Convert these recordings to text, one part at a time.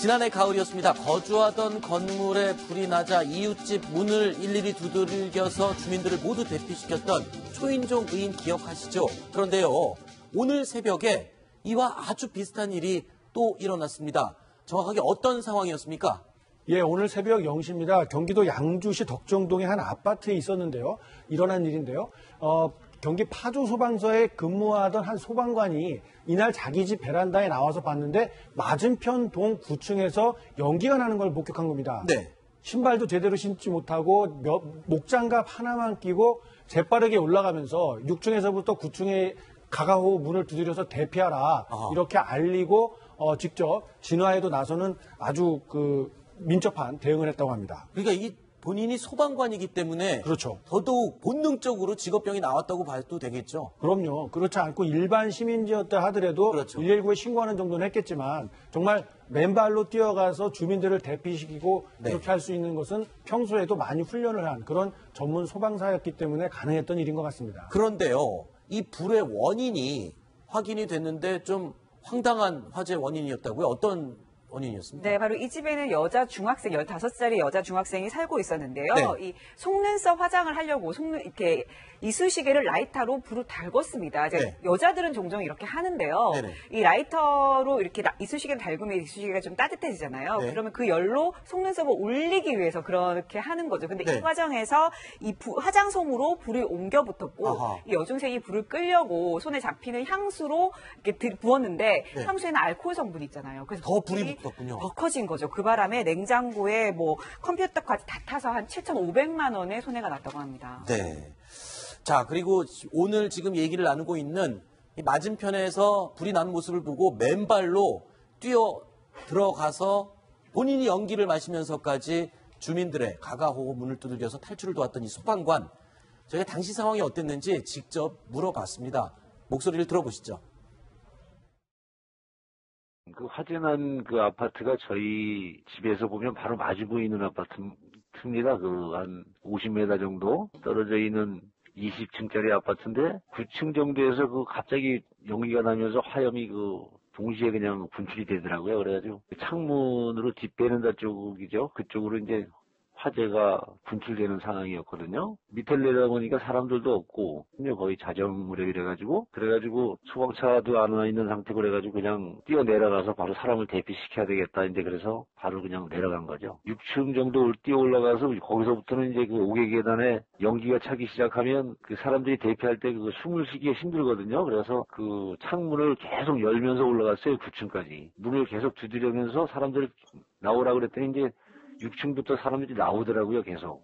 지난해 가을이었습니다. 거주하던 건물에 불이 나자 이웃집 문을 일일이 두들겨서 주민들을 모두 대피시켰던 초인종 의인 기억하시죠? 그런데요, 오늘 새벽에 이와 아주 비슷한 일이 또 일어났습니다. 정확하게 어떤 상황이었습니까? 예, 오늘 새벽 0시입니다. 경기도 양주시 덕정동의 한 아파트에 있었는데요. 일어난 일인데요. 경기 파주 소방서에 근무하던 한 소방관이 이날 자기 집 베란다에 나와서 봤는데 맞은편 동 9층에서 연기가 나는 걸 목격한 겁니다. 네. 신발도 제대로 신지 못하고 목장갑 하나만 끼고 재빠르게 올라가면서 6층에서부터 9층에 가가호 문을 두드려서 대피하라 이렇게 알리고 직접 진화에도 나서는 아주 민첩한 대응을 했다고 합니다. 그러니까 이 본인이 소방관이기 때문에 그렇죠. 더더욱 본능적으로 직업병이 나왔다고 봐도 되겠죠. 그럼요. 그렇지 않고 일반 시민이었다 하더라도 그렇죠. 119에 신고하는 정도는 했겠지만 정말 맨발로 뛰어가서 주민들을 대피시키고 그렇게 할 수 있는 것은 평소에도 많이 훈련을 한 그런 전문 소방사였기 때문에 가능했던 일인 것 같습니다. 그런데요, 이 불의 원인이 확인이 됐는데 좀 황당한 화재 원인이었다고요? 어떤 원인이었습니다. 네, 바로 이 집에는 여자 중학생, 15살의 여자 중학생이 살고 있었는데요. 네. 이 속눈썹 화장을 하려고 이렇게 이쑤시개를 라이터로 불을 달궜습니다. 네. 여자들은 종종 이렇게 하는데요. 네네. 이 라이터로 이렇게 이쑤시개를 달구면 이쑤시개가 좀 따뜻해지잖아요. 네. 그러면 그 열로 속눈썹을 올리기 위해서 그렇게 하는 거죠. 근데 네. 이 과정에서 이 화장솜으로 불이 옮겨 붙었고 아하. 이 여중생이 불을 끌려고 손에 잡히는 향수로 이렇게 부었는데 네. 향수에는 알코올 성분이 있잖아요. 그래서 더 불이 붙었군요. 더 커진 거죠. 그 바람에 냉장고에 컴퓨터까지 다 타서 한 7,500만 원의 손해가 났다고 합니다. 네. 자, 그리고 오늘 지금 얘기를 나누고 있는 이 맞은편에서 불이 나는 모습을 보고 맨발로 뛰어 들어가서 본인이 연기를 마시면서까지 주민들의 가가호호 문을 두들겨서 탈출을 도왔던 이 소방관. 저희가 당시 상황이 어땠는지 직접 물어봤습니다. 목소리를 들어보시죠. 그 화재 난 그 아파트가 저희 집에서 보면 바로 마주 보이는 아파트입니다. 한 50m 정도 떨어져 있는 20층짜리 아파트인데 9층 정도에서 갑자기 연기가 나면서 화염이 동시에 그냥 분출이 되더라고요. 그래가지고 창문으로 뒷베란다 쪽이죠. 그쪽으로 이제 화재가 분출되는 상황이었거든요. 밑에 내려보니까 사람들도 없고 거의 자정무렵이래가지고 소방차도 안 와 있는 상태고 그래가지고 그냥 뛰어내려가서 바로 사람을 대피시켜야 되겠다. 이제 그래서 바로 그냥 내려간 거죠. 6층 정도 뛰어 올라가서 거기서부터는 이제 그 5개 계단에 연기가 차기 시작하면 그 사람들이 대피할 때 숨을 쉬기가 힘들거든요. 그래서 그 창문을 계속 열면서 올라갔어요. 9층까지. 문을 계속 두드리면서 사람들 나오라고 그랬더니 이제 6층부터 사람들이 나오더라고요, 계속.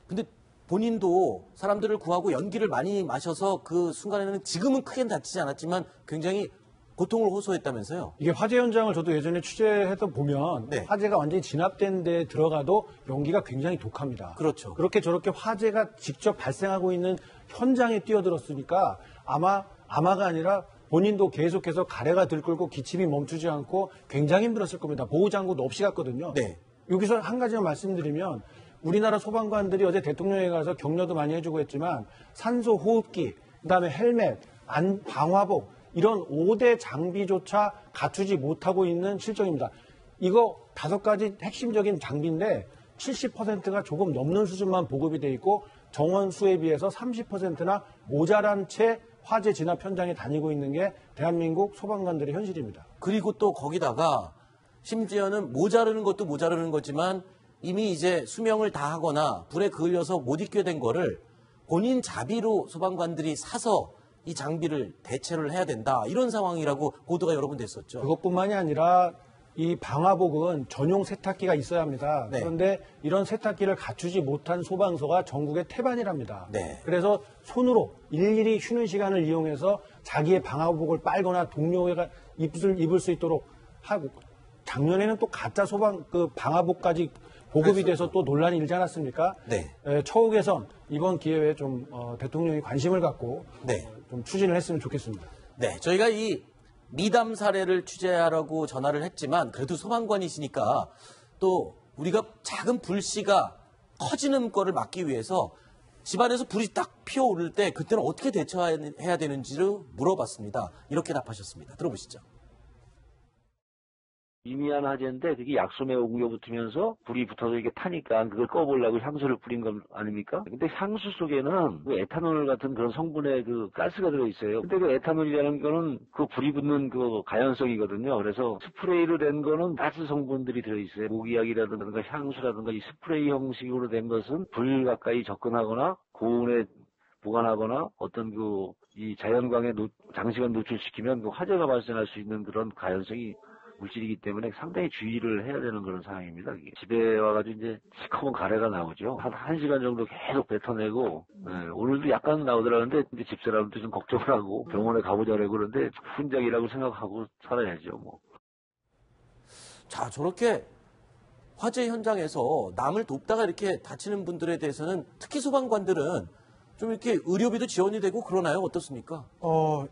근데 본인도 사람들을 구하고 연기를 많이 마셔서 그 순간에는 지금은 크게 다치지 않았지만 굉장히 고통을 호소했다면서요? 이게 화재 현장을 저도 예전에 취재해서 보면 화재가 완전히 진압된 데에 들어가도 연기가 굉장히 독합니다. 그렇죠. 그렇게 저렇게 화재가 직접 발생하고 있는 현장에 뛰어들었으니까 아마가 아니라 본인도 계속해서 가래가 들끓고 기침이 멈추지 않고 굉장히 힘들었을 겁니다. 보호장구도 없이 갔거든요. 네. 여기서 한 가지만 말씀드리면 우리나라 소방관들이 어제 대통령에 가서 격려도 많이 해주고 했지만 산소 호흡기, 그다음에 헬멧, 방화복 이런 5대 장비조차 갖추지 못하고 있는 실정입니다. 이거 5가지 핵심적인 장비인데 70%가 조금 넘는 수준만 보급이 돼 있고 정원 수에 비해서 30%나 모자란 채 화재 진압 현장에 다니고 있는 게 대한민국 소방관들의 현실입니다. 그리고 또 거기다가 심지어는 모자르는 것도 모자르는 거지만 이미 이제 수명을 다하거나 불에 그을려서 못 입게 된 거를 본인 자비로 소방관들이 사서 이 장비를 대체를 해야 된다. 이런 상황이라고 보도가 여러 번 됐었죠. 그것뿐만이 아니라 이 방화복은 전용 세탁기가 있어야 합니다. 네. 그런데 이런 세탁기를 갖추지 못한 소방서가 전국에 태반이랍니다. 네. 그래서 손으로 일일이 쉬는 시간을 이용해서 자기의 방화복을 빨거나 동료가 입을 수 있도록 하고 작년에는 또 가짜 방화복까지 보급이 돼서 또 논란이 일지 않았습니까? 네. 처우 개선 이번 기회에 좀 대통령이 관심을 갖고 좀 추진을 했으면 좋겠습니다. 네, 저희가 이 미담 사례를 취재하라고 전화를 했지만 그래도 소방관이시니까 또 우리가 작은 불씨가 커지는 거를 막기 위해서 집안에서 불이 딱 피어오를 때 그때는 어떻게 대처해야 되는지를 물어봤습니다. 이렇게 답하셨습니다. 들어보시죠. 미미한 화재인데 그게 약솜에 옮겨 붙으면서 불이 붙어서 이게 타니까 그걸 꺼보려고 향수를 뿌린 것 아닙니까? 근데 향수 속에는 그 에탄올 같은 그런 성분의 그 가스가 들어있어요. 근데 그 에탄올이라는 거는 그 불이 붙는 그 가연성이거든요. 그래서 스프레이로 된 거는 가스 성분들이 들어있어요. 모기약이라든가 향수라든가 이 스프레이 형식으로 된 것은 불 가까이 접근하거나 고온에 보관하거나 어떤 이 자연광에 장시간 노출시키면 그 화재가 발생할 수 있는 그런 가연성이 물질이기 때문에 상당히 주의를 해야 되는 그런 상황입니다. 이게. 집에 와가지고 이제 시커먼 가래가 나오죠. 한 1시간 정도 계속 뱉어내고, 오늘도 약간 나오더라는데, 이제 집사람도 좀 걱정을 하고, 병원에 가보자고 그러는데, 훈장이라고 생각하고 살아야죠, 뭐. 자, 저렇게 화재 현장에서 남을 돕다가 이렇게 다치는 분들에 대해서는 특히 소방관들은 좀 이렇게 의료비도 지원이 되고 그러나요? 어떻습니까?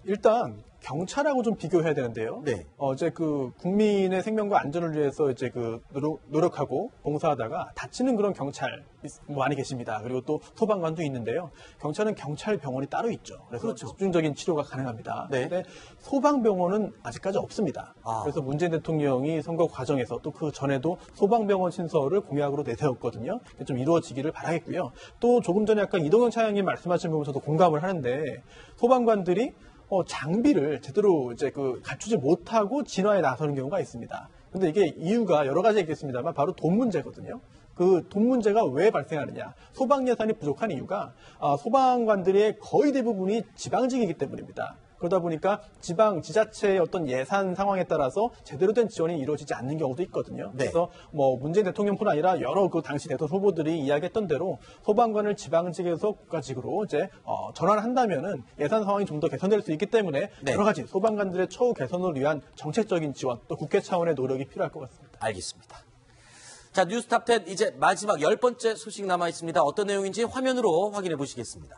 일단 경찰하고 좀 비교해야 되는데요. 네. 이제 그 국민의 생명과 안전을 위해서 이제 그 노력하고 봉사하다가 다치는 그런 경찰 많이 계십니다. 그리고 또 소방관도 있는데요. 경찰은 경찰 병원이 따로 있죠. 그래서 그렇죠. 집중적인 치료가 가능합니다. 네. 근데 소방병원은 아직까지 없습니다. 아. 그래서 문재인 대통령이 선거 과정에서 또 그 전에도 소방병원 신설을 공약으로 내세웠거든요. 좀 이루어지기를 바라겠고요. 또 조금 전에 아까 이동영 차장님 말씀하신 부분 저도 공감을 하는데 소방관들이 장비를 제대로 이제 갖추지 못하고 진화에 나서는 경우가 있습니다. 근데 이게 이유가 여러 가지 있겠습니다만 바로 돈 문제거든요. 그 돈 문제가 왜 발생하느냐. 소방 예산이 부족한 이유가 소방관들의 거의 대부분이 지방직이기 때문입니다. 그러다 보니까 지자체의 어떤 예산 상황에 따라서 제대로 된 지원이 이루어지지 않는 경우도 있거든요. 네. 그래서 문재인 대통령뿐 아니라 여러 그 당시 대통령 후보들이 이야기했던 대로 소방관을 지방직에서 국가직으로 이제 전환한다면은 예산 상황이 좀 더 개선될 수 있기 때문에 네. 여러 가지 소방관들의 처우 개선을 위한 정책적인 지원 또 국회 차원의 노력이 필요할 것 같습니다. 알겠습니다. 자, 뉴스탑10 이제 마지막 10번째 소식 남아 있습니다. 어떤 내용인지 화면으로 확인해 보시겠습니다.